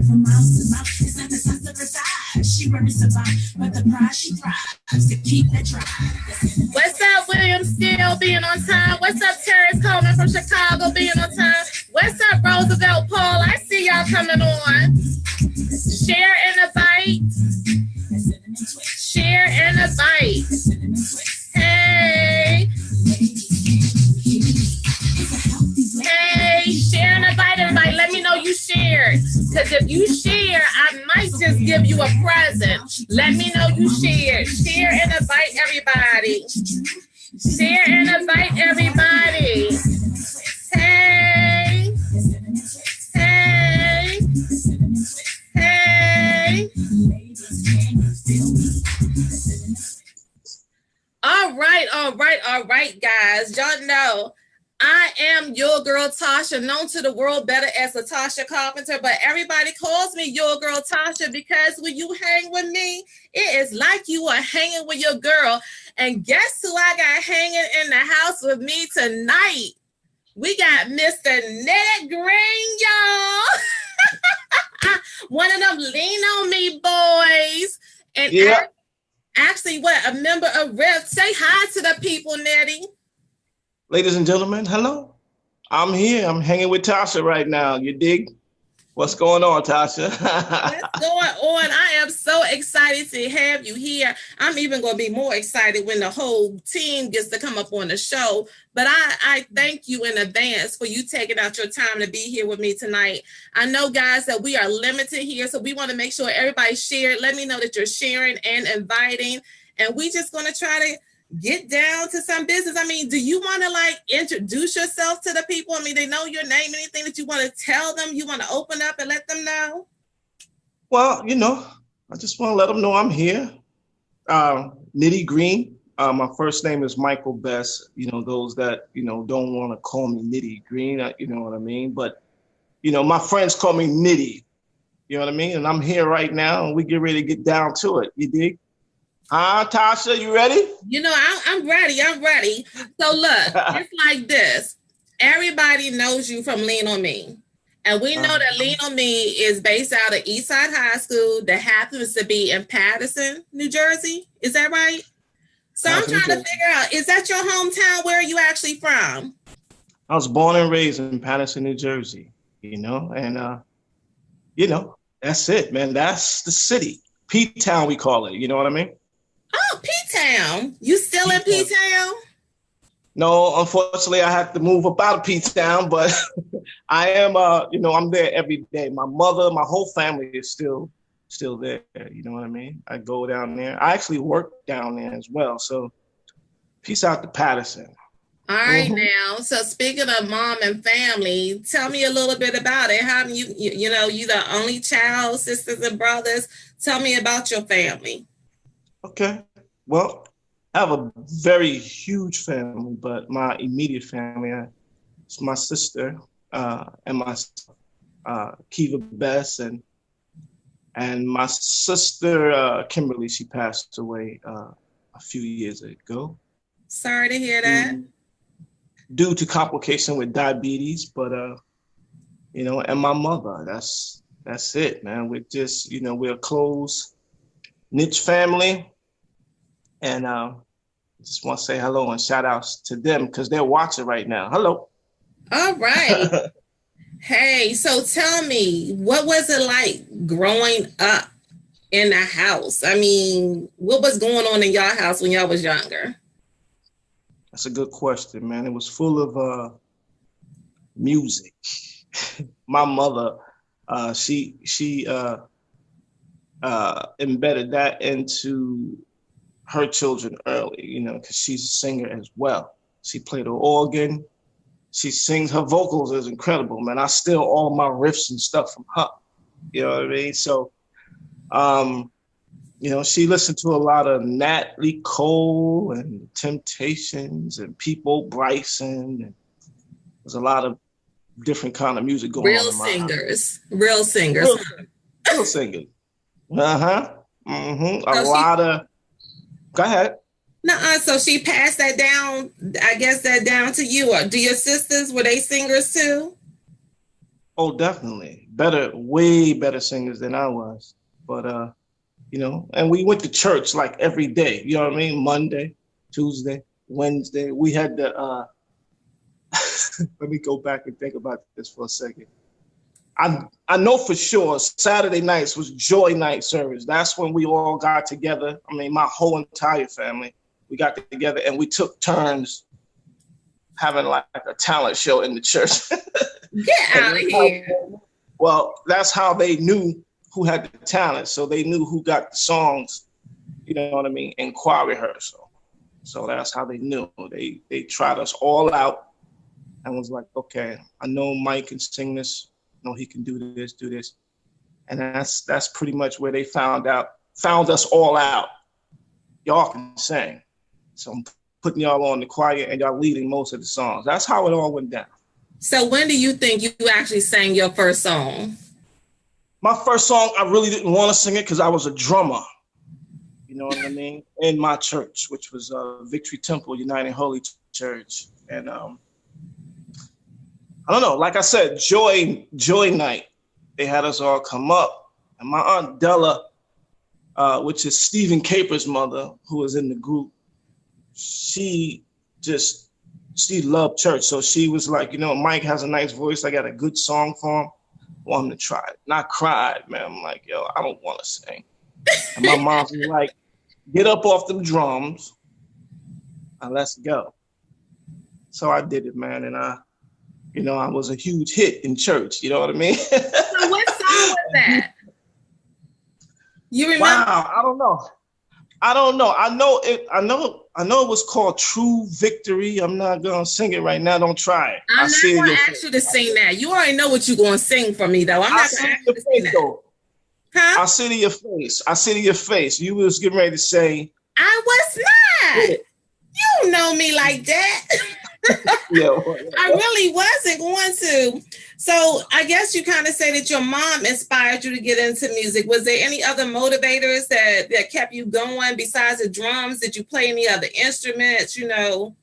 from mouth to mouth. It's like the size of her thighs. She ready to survive, but the prize she thrives to keep that drive. What's up, William Steele being on time? What's up, Terrence Coleman from Chicago being on time? What's up, Roosevelt Paul? I see y'all coming on. Share and invite. Share and invite. Hey. Hey, share and invite everybody. Let me know you shared. Because if you share, I might just give you a present. Let me know you shared. Share and invite everybody. Share and invite everybody. Hey. Hey. Hey. All right, guys. Y'all know I am your girl Tasha, known to the world better as Tasha Carpenter, but everybody calls me your girl Tasha because when you hang with me, it is like you are hanging with your girl. And guess who I got hanging in the house with me tonight? We got Mr. Nitty Green, y'all. One of them lean on me boys. And yeah. Actually, a member of Riff. Say hi to the people, Nitty. Ladies and gentlemen, hello. I'm here. I'm hanging with Tasha right now. You dig? What's going on, Tasha? What's going on? I am so excited to have you here. I'm even going to be more excited when the whole team gets to come up on the show. But I thank you in advance for you taking out your time to be here with me tonight. I know, guys, that we are limited here, so we want to make sure everybody shared. Let me know that you're sharing and inviting. And we just going to try to get down to some business. I mean, do you want to introduce yourself to the people? I mean, they know your name, anything that you want to tell them, you want to open up and let them know? Well, I just want to let them know I'm here. Nitty Green. My first name is Michael Best. Those that, don't want to call me Nitty Green, you know what I mean? But, my friends call me Nitty, you know what I mean? And I'm here right now and we get ready to get down to it. You dig? Tasha, you ready? I'm ready. So look, it's like this. Everybody knows you from Lean On Me. And we know that Lean On Me is based out of Eastside High School that happens to be in Patterson, New Jersey. Is that right? So I'm trying to figure out, is that your hometown? Where are you actually from? I was born and raised in Patterson, New Jersey, and, that's it, man. That's the city. P-Town, we call it. You know what I mean? Oh, P-Town. You still in P-Town? No, unfortunately, I have to move up out of P-Town, but I am, I'm there every day. My mother, my whole family is still there. You know what I mean? I go down there. I actually work down there as well. So peace out to Patterson. All right, now. So speaking of mom and family, tell me a little bit about it. How you the only child, sisters and brothers. Tell me about your family. Okay. Well, I have a very huge family, but my immediate family, it's my sister and my Kiva Bess, and my sister Kimberly. She passed away a few years ago. Sorry to hear that. Due to complication with diabetes, but and my mother. That's it, man. We're just we're a close niche family. And just want to say hello and shout outs to them because they're watching right now. Hello. All right. Hey, so tell me, what was it like growing up in the house? I mean, what was going on in y'all house when y'all was younger? That's a good question, man. It was full of music. My mother, she embedded that into her children early, because she's a singer as well. She played the organ. She sings. Her vocals is incredible, man. I steal all my riffs and stuff from her. You know what I mean? So, she listened to a lot of Natalie Cole and Temptations and People Bryson. And there's a lot of different kind of music going on. Real singers. Real singers. Uh-huh. Mm-hmm. Go ahead. So she passed that down, I guess that down to you. Do your sisters, were they singers too? Oh, definitely. Better, way better singers than I was. But you know, and we went to church like every day, you know what I mean? Monday, Tuesday, Wednesday. We had the let me go back and think about this for a second. I know for sure Saturday nights was joy night service. That's when we all got together. I mean, my whole entire family. We got together and we took turns having like a talent show in the church. Get out of here. Well, that's how they knew who had the talent. So they knew who got the songs, you know what I mean, in choir rehearsal. So that's how they knew. They tried us all out and was like, okay, I know Mike can sing this. I know he can do this. And that's pretty much where they found us all out. Y'all can sing. So I'm putting y'all on the choir and y'all leading most of the songs. That's how it all went down. So when do you think you actually sang your first song? My first song, I really didn't want to sing it because I was a drummer. You know what I mean? In my church, which was Victory Temple United Holy Church. And I don't know, like I said, joy night. They had us all come up. And my Aunt Della, which is Stephen Caper's mother, who was in the group, she loved church. So she was like, you know, Mike has a nice voice. I got a good song for him. I want him to try it. And I cried, man. I'm like, yo, I don't want to sing. And my mom was like, get up off them drums and let's go. So I did it, man. And I was a huge hit in church. You know what I mean? So what song was that? You remember? Wow, I don't know. I know it was called True Victory. I'm not gonna sing it right now. Don't try it. I'm not gonna ask you to sing that. You already know what you're gonna sing for me, though. I'm not gonna ask you to sing that. Huh? I see to your face. I see to your face. You was getting ready to say. I was not. You don't know me like that. I really wasn't going to. So I guess you kind of say that your mom inspired you to get into music. Was there any other motivators that kept you going besides the drums? Did you play any other instruments, you know?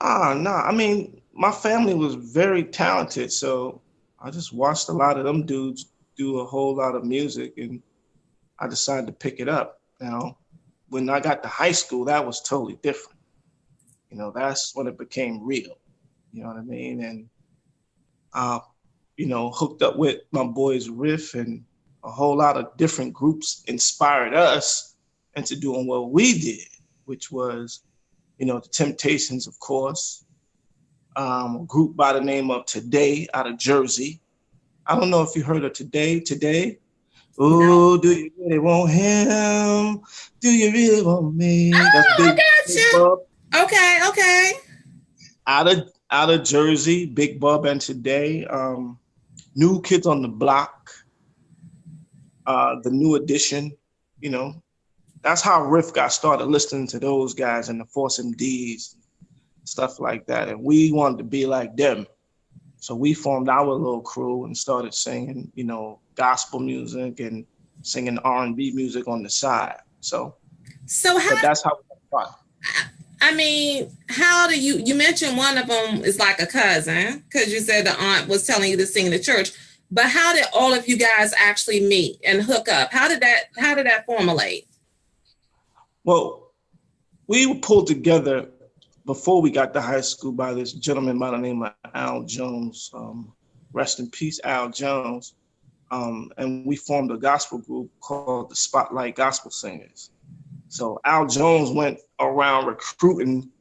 No. I mean, my family was very talented. So I just watched a lot of them dudes do a whole lot of music and I decided to pick it up. You know, when I got to high school, that was totally different. You know, that's when it became real. You know what I mean? And hooked up with my boys Riff and a whole lot of different groups inspired us into doing what we did, which was, the Temptations, of course, a group by the name of Today out of Jersey. I don't know if you heard of Today. Oh, do you really want him? Do you really want me? That's big, I got you. Okay. Out of Jersey, Big Bub and Today, New Kids on the Block, the New Edition, that's how Riff got started listening to those guys and the Force MDs, stuff like that. And we wanted to be like them. So we formed our little crew and started singing, gospel music and singing R&B music on the side. So that's how we got started. I mean, how do you mentioned one of them is like a cousin because you said the aunt was telling you to sing in the church, but how did all of you guys actually meet and hook up? How did that formulate? Well, we were pulled together before we got to high school by this gentleman by the name of Al Jones. Rest in peace, Al Jones. And we formed a gospel group called the Spotlight Gospel Singers. So Al Jones went around recruiting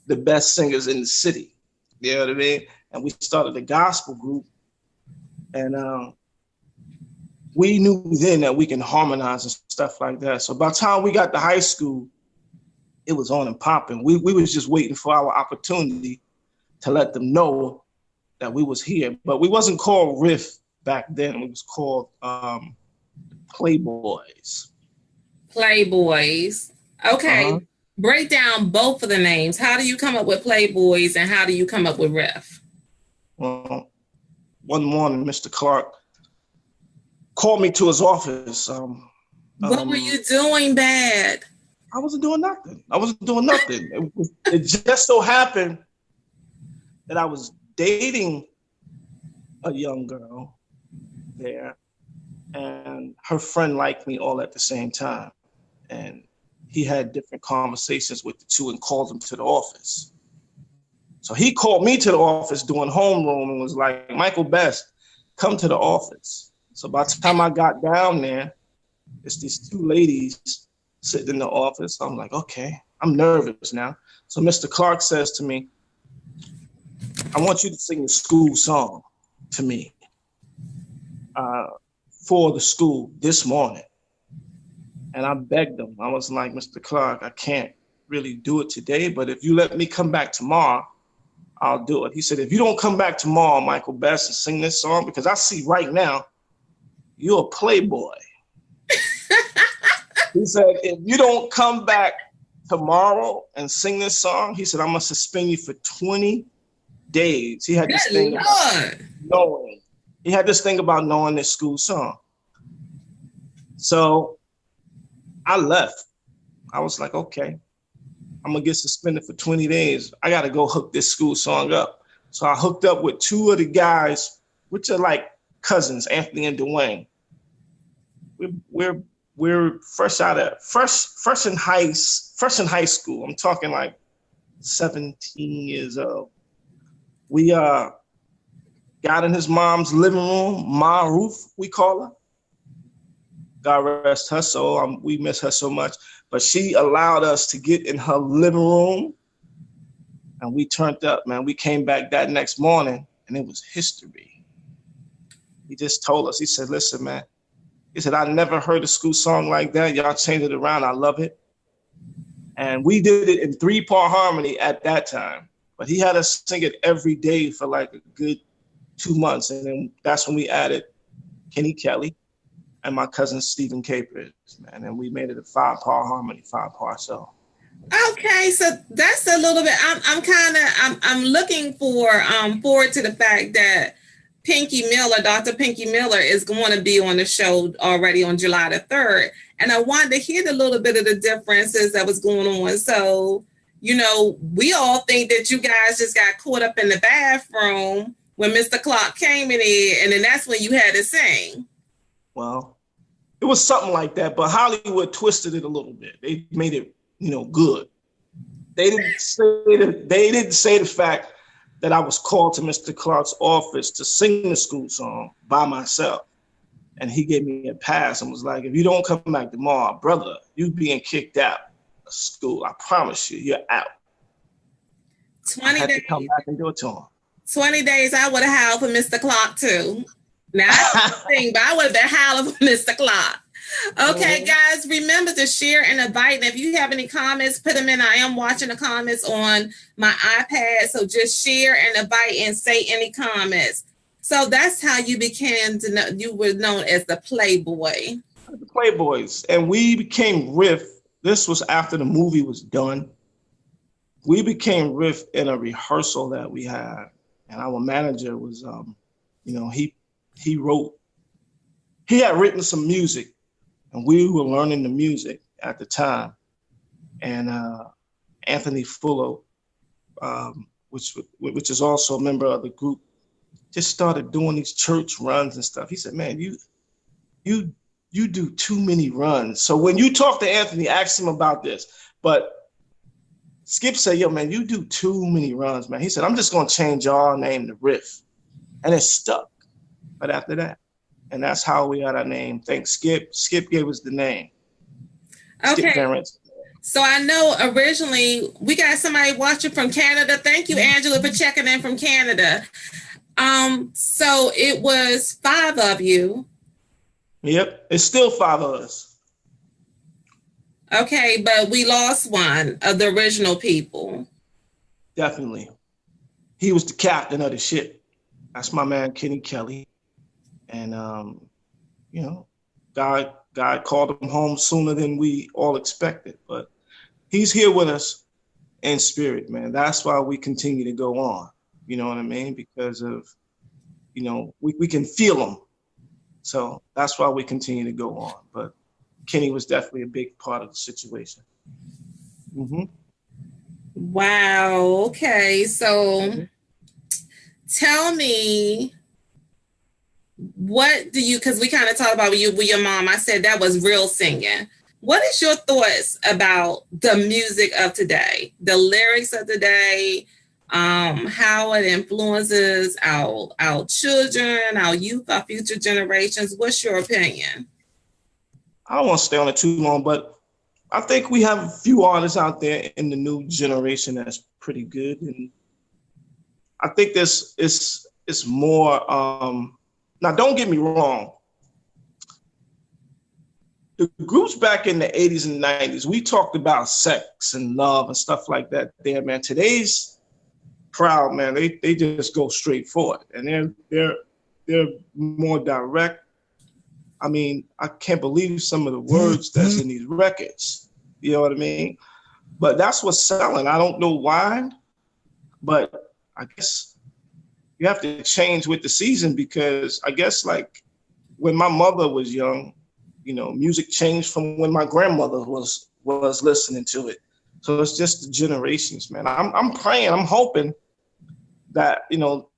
the best singers in the city. You know what I mean? And we started a gospel group. And we knew then that we can harmonize and stuff like that. So by the time we got to high school, it was on and popping. We was just waiting for our opportunity to let them know that we was here. But we wasn't called Riff back then. We was called Playboys. Playboys. Okay. Uh-huh. Break down both of the names. How do you come up with Playboys and how do you come up with Riff? Well, one morning, Mr. Clark called me to his office. What were you doing bad? I wasn't doing nothing. It just so happened that I was dating a young girl there, and her friend liked me all at the same time. And he had different conversations with the two and called them to the office. So he called me to the office doing homeroom and was like, Michael Best, come to the office. So by the time I got down there, it's these two ladies sitting in the office. I'm like, okay, I'm nervous now. So Mr. Clark says to me, I want you to sing the school song to me for the school this morning. And I begged him. I was like, Mr. Clark, I can't really do it today, but if you let me come back tomorrow, I'll do it. He said, if you don't come back tomorrow, Michael Best, and sing this song, because I see right now, you're a playboy. He said, if you don't come back tomorrow and sing this song, he said, I'm going to suspend you for 20 days. He had this thing about knowing. He had this thing about knowing this school song. So I left. I was like, okay, I'm going to get suspended for 20 days. I got to go hook this school song up. So I hooked up with two of the guys, which are like cousins, Anthony and Dwayne. We're fresh in high school. I'm talking like 17 years old. We got in his mom's living room, Ma Ruth, we call her. God rest her soul. We miss her so much. But she allowed us to get in her living room, and we turned up, man. We came back that next morning, and it was history. He just told us, he said, listen, man. He said, I never heard a school song like that. Y'all changed it around. I love it. And we did it in 3-part harmony at that time. But he had us sing it every day for like a good 2 months. And then that's when we added Kenny Kelly and my cousin Stephen Capers, man. And we made it a 5-part harmony, 5-part song. Okay, so that's a little bit, I'm looking forward to the fact that Dr. Pinky Miller is going to be on the show already on July the 3rd. And I wanted to hear a little bit of the differences that was going on. So, you know, we all think that you guys just got caught up in the bathroom when Mr. Clark came in here, and then that's when you had to sing. Well, it was something like that, but Hollywood twisted it a little bit. They made it, you know, good. They didn't say the fact that I was called to Mr. Clark's office to sing the school song by myself. And he gave me a pass and was like, if you don't come back tomorrow, brother, you being kicked out of school. I promise you, you're out. 20 days. To come back and do it to him. 20 days, I would have howled for Mr. Clark too. Now, I didn't sing, but I would have been howling for Mr. Clark. Okay, guys, remember to share and invite. And if you have any comments, put them in. I am watching the comments on my iPad. So just share and invite and say any comments. So that's how you became to know, you were known as the Playboy. The Playboys. And we became Riff. This was after the movie was done. We became Riff in a rehearsal that we had. And our manager was, you know, he had written some music. And we were learning the music at the time. And Anthony Fullo, which is also a member of the group, just started doing these church runs and stuff. He said, man, you do too many runs. So when you talk to Anthony, ask him about this. But Skip said, yo, man, you do too many runs, man. He said, I'm just going to change our name to Riff. And it stuck. But after that, and that's how we got our name. Thanks, Skip. Skip gave us the name. Okay. Skip. So I know originally we got somebody watching from Canada. Thank you, Angela, for checking in from Canada. So it was 5 of you. Yep, it's still 5 of us. Okay, but we lost one of the original people. Definitely. He was the captain of the ship. That's my man, Kenny Kelly. And, you know, God called him home sooner than we all expected. But he's here with us in spirit, man. That's why we continue to go on. You know what I mean? Because of, you know, we can feel him. So that's why we continue to go on. But Kenny was definitely a big part of the situation. Mm-hmm. Wow. Okay. So tell me what do you, because we kind of talked about with your mom, I said that was real singing. What is your thoughts about the music of today, the lyrics of today, how it influences our children, our youth, our future generations? What's your opinion? I don't want to stay on it too long, but I think we have a few artists out there in the new generation that's pretty good, and I think this is more. Now, don't get me wrong. The groups back in the 80s and 90s, we talked about sex and love and stuff like that there, man. Today's crowd, man, they just go straight for it. And they're more direct. I mean, I can't believe some of the words that's in these records. You know what I mean? But that's what's selling. I don't know why, but I guess you have to change with the season, because I guess like when my mother was young, you know, music changed from when my grandmother was listening to it. So it's just the generations, man. I'm praying, I'm hoping that, you know,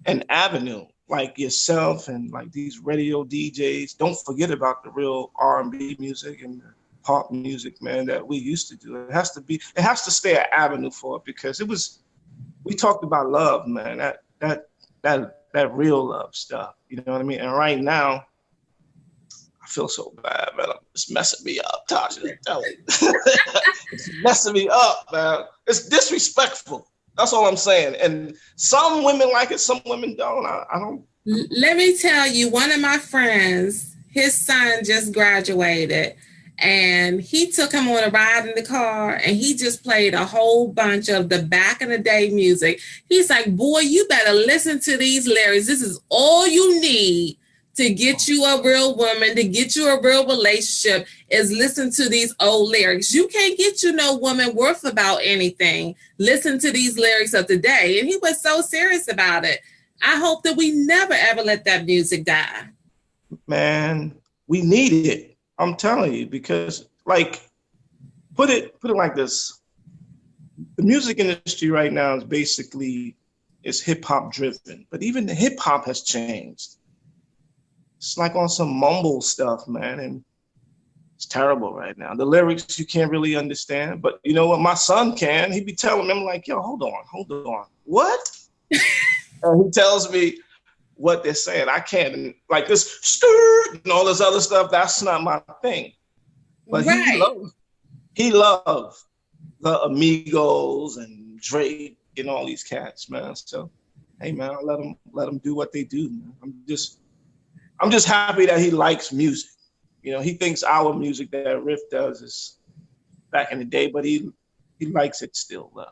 an avenue like yourself and like these radio DJs don't forget about the real R&B music and the pop music, man, that we used to do. It has to stay an avenue for it, because we talked about love, man, that real love stuff. You know what I mean? And right now, I feel so bad, man. It's messing me up, Tasha. It's messing me up, man. It's disrespectful. That's all I'm saying. And some women like it, some women don't. I don't. Let me tell you, one of my friends, his son just graduated, and he took him on a ride in the car, and he just played a whole bunch of the back in the day music. He's like, boy, you better listen to these lyrics. This is all you need to get you a real woman, to get you a real relationship, is listen to these old lyrics. You can't get you no woman worth about anything. Listen to these lyrics of today. And he was so serious about it. I hope that we never, ever let that music die. Man, we need it. I'm telling you, because like, put it like this. The music industry right now is basically, it's hip hop driven, but even the hip hop has changed. It's like on some mumble stuff, man, and it's terrible right now. The lyrics you can't really understand, but you know what? My son can. He be telling me, I'm like, yo, hold on. What? And he tells me what they're saying. I can't, like this stir and all this other stuff. That's not my thing. But right. he loved the Amigos and Drake and all these cats, man. So, hey, man, I'll let them do what they do, man. I'm just happy that he likes music. You know, he thinks our music that Riff does is back in the day, but he likes it still, though.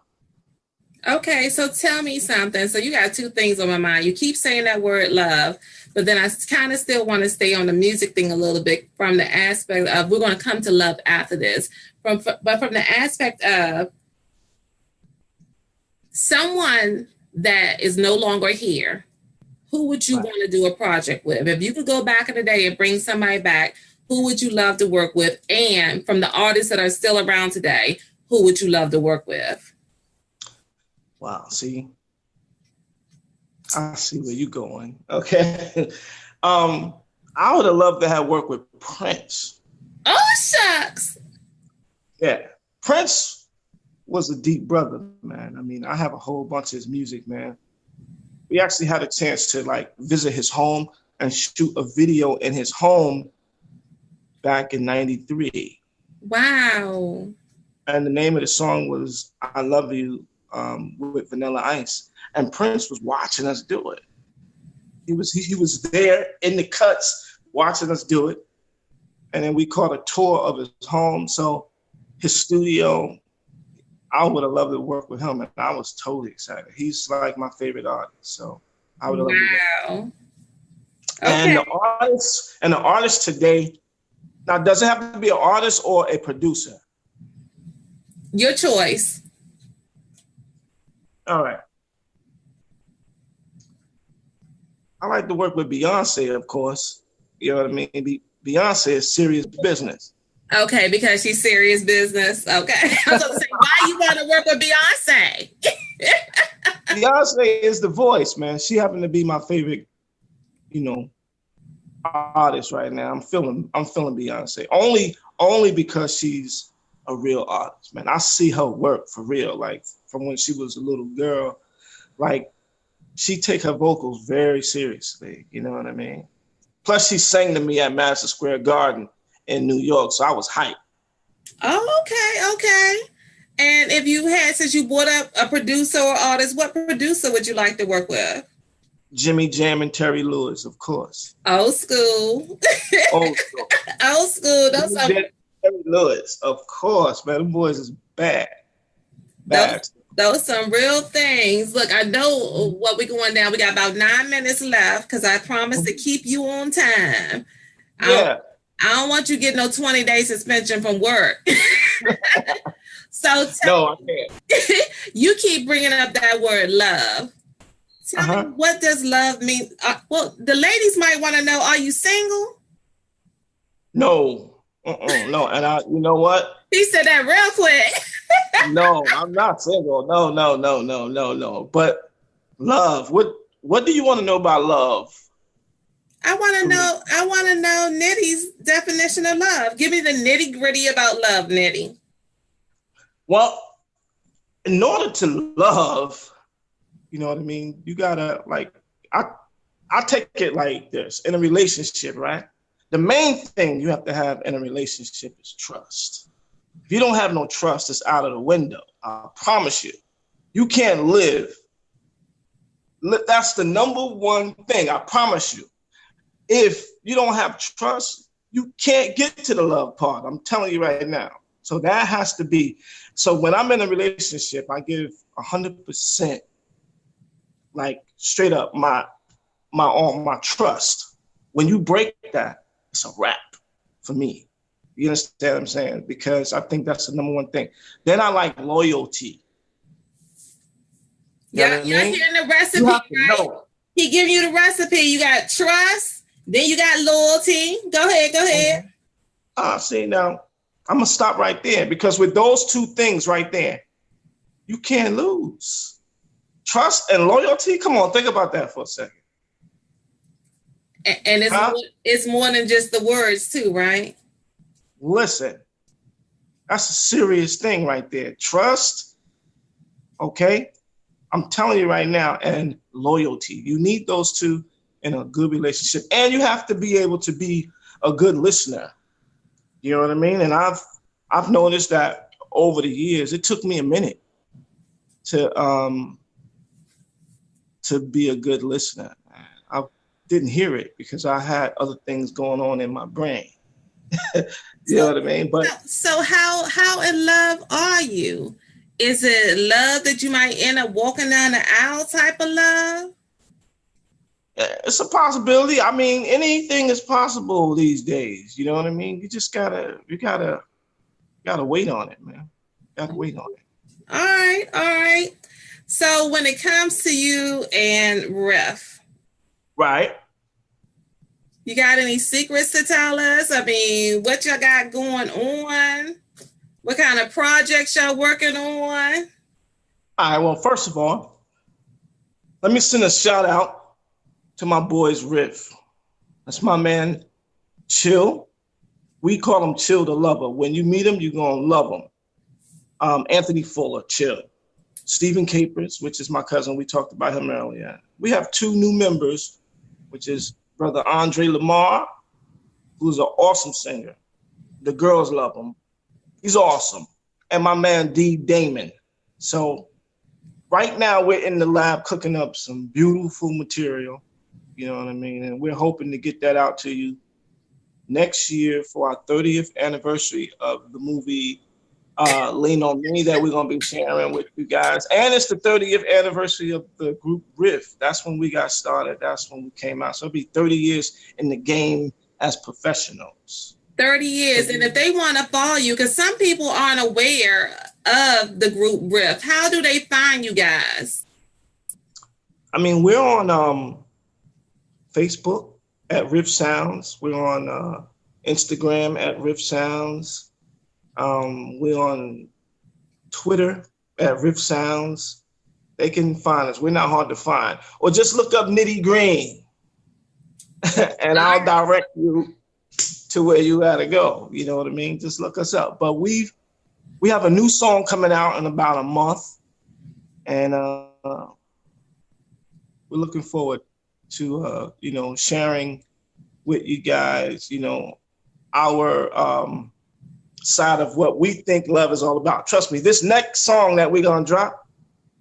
Okay, so tell me something. So you got two things on my mind. You keep saying that word love, but then I kind of still want to stay on the music thing a little bit, from the aspect of, we're going to come to love after this, but from the aspect of someone that is no longer here. Who would you want to do a project with? If you could go back in the day and bring somebody back, who would you love to work with? And from the artists that are still around today, who would you love to work with? Wow, see, I see where you're going. Okay. I would have loved to have worked with Prince. Oh, shucks. Yeah, Prince was a deep brother, man. I mean, I have a whole bunch of his music, man. We actually had a chance to like visit his home and shoot a video in his home back in '93. Wow. And the name of the song was I Love You with Vanilla Ice. And Prince was watching us do it. He was there in the cuts watching us do it. And then we caught a tour of his home. So his studio, I would have loved to work with him, and I was totally excited. He's like my favorite artist, so I would have loved to work with him. Okay. And the artists today, now does it have to be an artist or a producer? Your choice. All right. I like to work with Beyonce, of course. You know what I mean? Beyonce is serious business. Okay, because she's serious business. Okay. I was going to say, why you want to work with Beyonce? Beyonce is the voice, man. She happened to be my favorite, you know, artist right now. I'm feeling Beyonce. Only because she's a real artist, man. I see her work for real, like from when she was a little girl. Like she take her vocals very seriously. You know what I mean? Plus, she sang to me at Madison Square Garden in New York, so I was hyped. Oh, okay. And if you had, since you brought up a producer or artist, what producer would you like to work with? Jimmy Jam and Terry Lewis, of course. Old school. Old school. Old school. Terry Lewis, of course, man. Them boys is bad. Those some real things. Look, I know what we're going down. We got about 9 minutes left because I promised to keep you on time. Yeah. I don't want you to get no 20-day suspension from work. So no, I can't. You keep bringing up that word love. Tell me, what does love mean? Well, the ladies might want to know, are you single? No. No. And you know what? He said that real quick. No, I'm not single. No. But love, what do you want to know about love? I want to know Nitty's definition of love. Give me the nitty gritty about love, Nitty. Well, in order to love, you know what I mean? You gotta I take it like this. In a relationship, right? The main thing you have to have in a relationship is trust. If you don't have no trust, it's out of the window. I promise you. You can't live. That's the number one thing, I promise you. If you don't have trust, you can't get to the love part. I'm telling you right now. So that has to be. So when I'm in a relationship, I give 100%, like straight up my trust. When you break that, it's a wrap for me. You understand what I'm saying? Because I think that's the number one thing. Then I like loyalty. Yeah, you're hearing the recipe, right? Know. He give you the recipe. You got trust, then you got loyalty. Go ahead. See, now, I'm going to stop right there because with those two things right there, you can't lose. Trust and loyalty? Come on, think about that for a second. And it's more than just the words too, right? Listen, that's a serious thing right there. Trust, okay? I'm telling you right now, and loyalty. You need those two in a good relationship. And you have to be able to be a good listener. You know what I mean? And I've noticed that over the years, it took me a minute to be a good listener. I didn't hear it because I had other things going on in my brain. You know what I mean? But so how in love are you? Is it love that you might end up walking down the aisle type of love? It's a possibility. I mean, anything is possible these days. You know what I mean? You just gotta wait on it, man. Gotta wait on it. All right. So when it comes to you and Riff, right? You got any secrets to tell us? I mean, what y'all got going on? What kind of projects y'all working on? All right. Well, first of all, let me send a shout out to my boys, Riff. That's my man, Chill. We call him Chill the Lover. When you meet him, you're going to love him. Anthony Fuller, Chill. Stephen Capers, which is my cousin. We talked about him earlier. We have 2 new members, which is Brother Andre Lamar, who's an awesome singer. The girls love him. He's awesome. And my man, D. Damon. So right now we're in the lab cooking up some beautiful material. You know what I mean? And we're hoping to get that out to you next year for our 30th anniversary of the movie Lean on Me that we're going to be sharing with you guys. And it's the 30th anniversary of the group Riff. That's when we got started. That's when we came out. So it'll be 30 years in the game as professionals. 30 years. And if they want to follow you, because some people aren't aware of the group Riff, how do they find you guys? I mean, we're on Facebook at Riff Sounds. We're on Instagram at Riff Sounds. We're on Twitter at Riff Sounds. They can find us. We're not hard to find. Or just look up Nitty Green. and I'll direct you to where you gotta go. You know what I mean? Just look us up. But we have a new song coming out in about a month, and we're looking forward to sharing with you guys, our side of what we think love is all about. Trust me, this next song that we're gonna drop,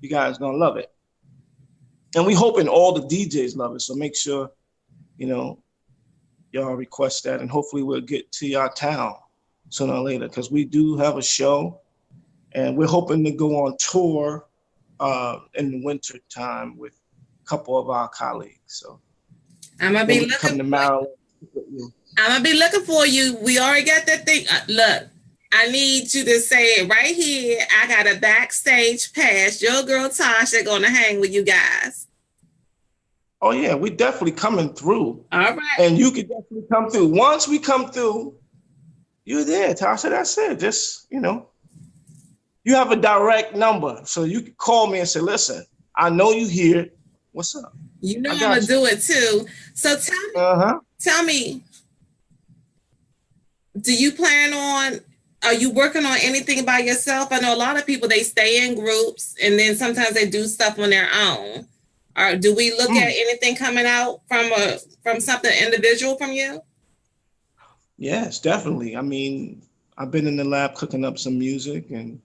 you guys gonna love it. And we hoping all the DJs love it. So make sure, y'all request that, and hopefully we'll get to your town sooner or later, because we do have a show, and we're hoping to go on tour in the winter time with a couple of our colleagues. So I'm gonna be looking to Maryland. I'm gonna be looking for you. We already got that thing. Look, I need you to say it right here. I got a backstage pass. Your girl Tasha gonna hang with you guys. Oh yeah, we definitely coming through. All right. And you can definitely come through. Once we come through, you're there, Tasha. That's it. Just, you have a direct number. So you can call me and say, listen, I know you here. What's up? I'm gonna do it too. So tell me, do you plan on, are you working on anything by yourself? I know a lot of people, they stay in groups and then sometimes they do stuff on their own. Or do we look at anything coming out from something individual from you? Yes, definitely. I mean, I've been in the lab cooking up some music, and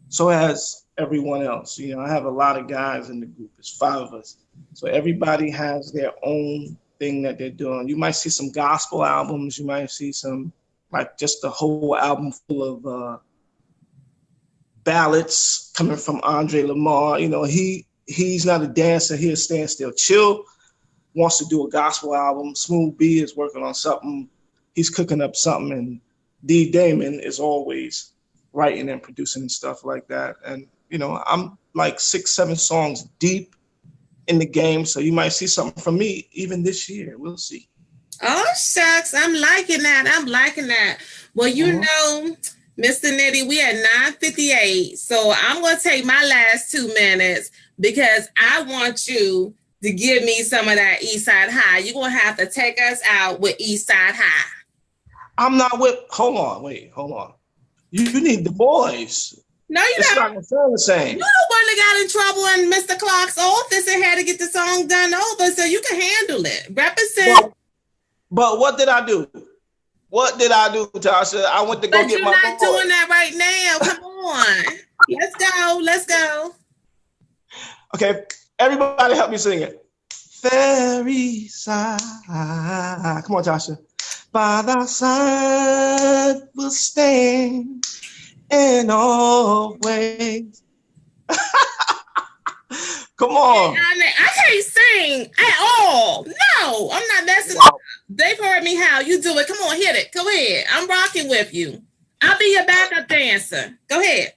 so has everyone else. I have a lot of guys in the group. It's 5 of us. So everybody has their own thing that they're doing. You might see some gospel albums. You might see some, like, just a whole album full of ballads coming from Andre Lamar. He's not a dancer. He'll stand still. Chill wants to do a gospel album. Smooth B is working on something. He's cooking up something. And D. Damon is always writing and producing and stuff like that. And, I'm like 6, 7 songs deep in the game. So you might see something from me even this year. We'll see. Oh, shucks. I'm liking that. Well, Mr. Nitty, we at 9:58. So I'm going to take my last 2 minutes because I want you to give me some of that East Side High. You're going to have to take us out with East Side High. I'm not with, hold on. You need the boys. No, it's not going to sound the same. You're the one that got in trouble in Mr. Clark's office and had to get the song done over so you can handle it. Represent. But what did I do? Tasha? I went to go get my boy. You're not doing that right now. Come on. Let's go. Okay, everybody help me sing it. Ferry side. Come on, Tasha. By thy side will stand in all ways. Come on. I can't sing at all. No, I'm not. They've heard me how you do it. Come on, hit it. Go ahead. I'm rocking with you. I'll be your backup dancer. Go ahead.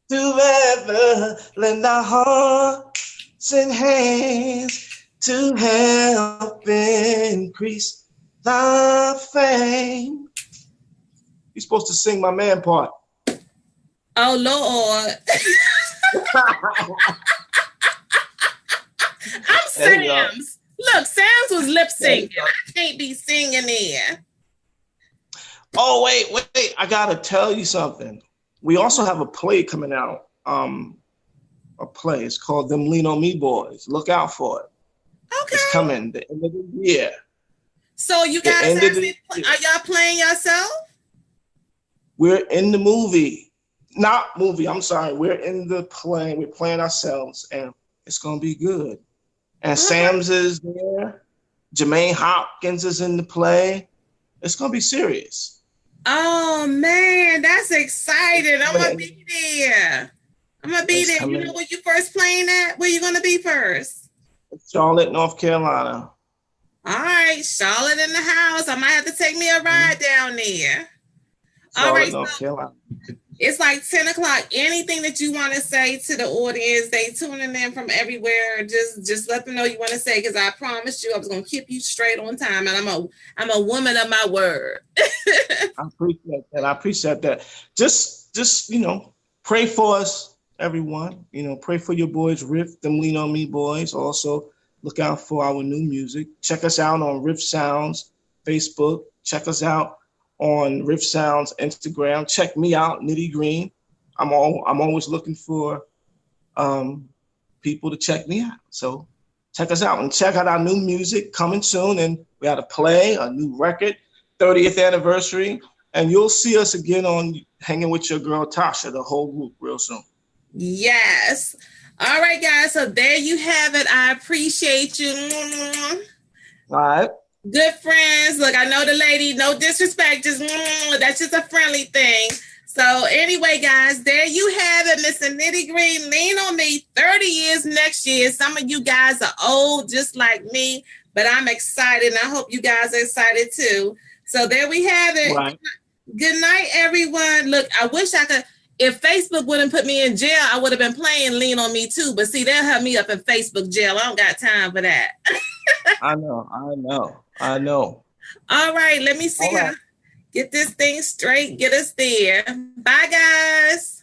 Together, lend our hearts and hands to help increase thy fame. You're supposed to sing my man part. Oh, Lord. I'm Sam's. Look, Sam's was lip syncing. I can't be singing there. Oh, wait. I got to tell you something. We also have a play coming out. A play. It's called Them Lean On Me Boys. Look out for it. Okay. It's coming the end of the year. So you guys actually, are y'all playing yourself? We're in the movie. Not movie, I'm sorry. We're in the play. We're playing ourselves, and it's going to be good. And Sam's is there. Jermaine Hopkins is in the play. It's going to be serious. Oh, man, that's exciting. I'm going to be there. You know where you first playing at? Where you going to be first? Charlotte, North Carolina. All right, Charlotte in the house. I might have to take me a ride down there. All right, North Carolina. It's like 10 o'clock. Anything that you want to say to the audience, they tuning in from everywhere. Just let them know you want to say, because I promised you I was going to keep you straight on time, and I'm a woman of my word. I appreciate that. Just pray for us, everyone. Pray for your boys, Riff, them Lean On Me boys. Also, look out for our new music. Check us out on Riff Sounds Facebook. Check us out on Riff Sounds Instagram. Check me out, Nitty Green. I'm always looking for people to check me out. So check us out and check out our new music coming soon. And we had a play, a new record, 30th anniversary. And you'll see us again on Hanging with Your Girl Tasha, the whole group, real soon. Yes. All right, guys. So there you have it. I appreciate you. All right. Good friends. Look, I know the lady, no disrespect, just that's just a friendly thing. So anyway, guys, there you have it, Mr. Nitty Green. Lean on me. 30 years next year. Some of you guys are old, just like me, but I'm excited, and I hope you guys are excited too. So there we have it. Right. Good night, everyone. Look, I wish I could. If Facebook wouldn't put me in jail, I would have been playing Lean on Me too. But see, they'll have me up in Facebook jail. I don't got time for that. I know. All right, let me see how get this thing straight, get us there. Bye, guys.